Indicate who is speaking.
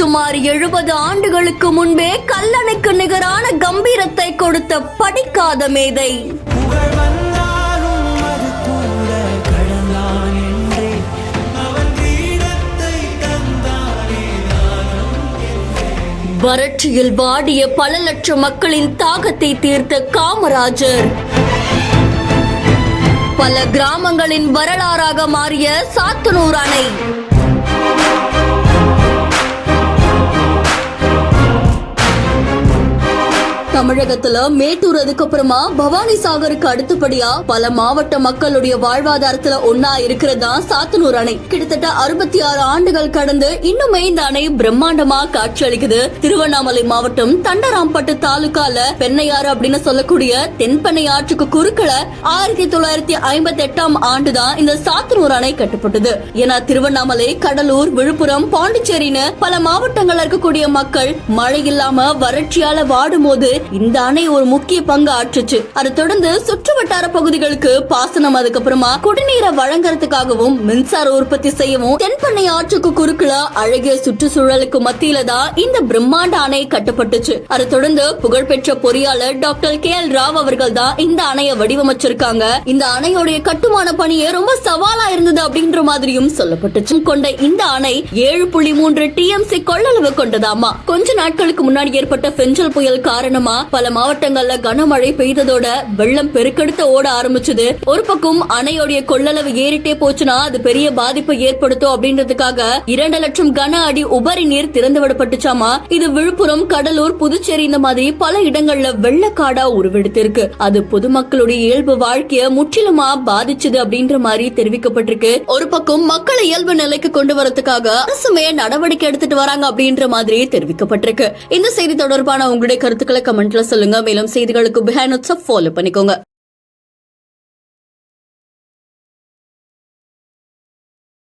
Speaker 1: சுமார் 70 ஆண்டுகளுக்கு முன்பே கல்லணைக்கு நிகரான கம்பீரத்தை கொடுத்த படிக்காத மேதை. வறட்சியில் வாடிய பல லட்சம் மக்களின் தாகத்தை தீர்த்த காமராஜர். பல கிராமங்களின் வரலாறாக மாறிய சாத்தனூர் அணை. தமிழகத்துல மேட்டூர் அதுக்கப்புறமா பவானி சாகருக்கு அடுத்தபடியா பல மாவட்ட மக்களுடைய வாழ்வாதாரத்துல ஒன்னா இருக்கிறதா சாத்தனூர் அணை. கிட்டத்தட்ட 66 ஆண்டுகள் கடந்து இன்னுமே இந்த அணை பிரம்மாண்டமா காட்சி அளிக்குது. திருவண்ணாமலை மாவட்டம் தண்டராம்பட்டு தாலுகால பெண்ணையாறு அப்படின்னு சொல்லக்கூடிய தென்பெண்ணை ஆற்றுக்கு குறுக்கல 1958ஆம் ஆண்டுதான் இந்த சாத்தனூர் அணை கட்டப்பட்டது. ஏன்னா திருவண்ணாமலை, கடலூர், விழுப்புரம், பாண்டிச்சேரின்னு பல மாவட்டங்கள்ல இருக்கக்கூடிய மக்கள் மழை இல்லாம வறட்சியால வாடும் போது இந்த அணை ஒரு முக்கிய பங்கு ஆற்றுச்சு. அதை தொடர்ந்து சுற்று வட்டார பகுதிகளுக்கு பாசனம், அதுக்கப்புறமா குடிநீரை வழங்குறதுக்காகவும் மின்சார உற்பத்தி செய்யவும் தென்பெண்ணை ஆற்றுக்கு குறுக்குல அழகிய சுற்றுச்சூழலுக்கு மத்தியில தான் இந்த பிரம்மாண்ட அணை கட்டப்பட்டுச்சு. அதை தொடர்ந்து புகழ்பெற்ற பொறியாளர் டாக்டர் KL ராவ் அவர்கள் தான் இந்த அணையை வடிவமைச்சிருக்காங்க. இந்த அணையோடைய கட்டுமான பணியே ரொம்ப சவாலா இருந்தது அப்படின்ற மாதிரியும் சொல்லப்பட்டுச்சு. கொண்ட இந்த அணை 7.3 TMC கொள்ளளவு கொண்டதாமா. கொஞ்ச நாட்களுக்கு முன்னாடி ஏற்பட்ட பெஞ்சல் புயல் காரணமா பல மாவட்டங்கள்ல கனமழை பெய்ததோட வெள்ளம் பெருக்கெடுத்து ஓட ஆரம்பிச்சது. ஒரு பக்கம் அணையோடைய கொள்ளளவு ஏறிட்டே போச்சுன்னா அது பெரிய பாதிப்பை ஏற்படுத்தும் அப்படின்றதுக்காக 2 லட்சம் கன அடி உபரி நீர் திறந்து விடப்பட்டுச்சாமா. இது விழுப்புரம், கடலூர், புதுச்சேரி இந்த மாதிரி பல இடங்கள்ல வெள்ளக்காடா உருவெடுத்திருக்கு. அது பொதுமக்களுடைய இயல்பு வாழ்க்கைய முற்றிலுமா பாதிச்சது அப்படின்ற மாதிரி தெரிவிக்கப்பட்டிருக்கு. ஒரு பக்கம் மக்களை இயல்பு நிலைக்கு கொண்டு வரதுக்காக அரசுமே நடவடிக்கை எடுத்துட்டு வராங்க அப்படின்ற மாதிரி தெரிவிக்கப்பட்டிருக்கு. இந்த செய்தி தொடர்பான உங்களுடைய கருத்துக்களை கமெண்ட்ல சொல்லுங்க. மேலும் செய்திகளுக்கு பிஹைண்ட் ஃபாலோ பண்ணிக்கோங்க.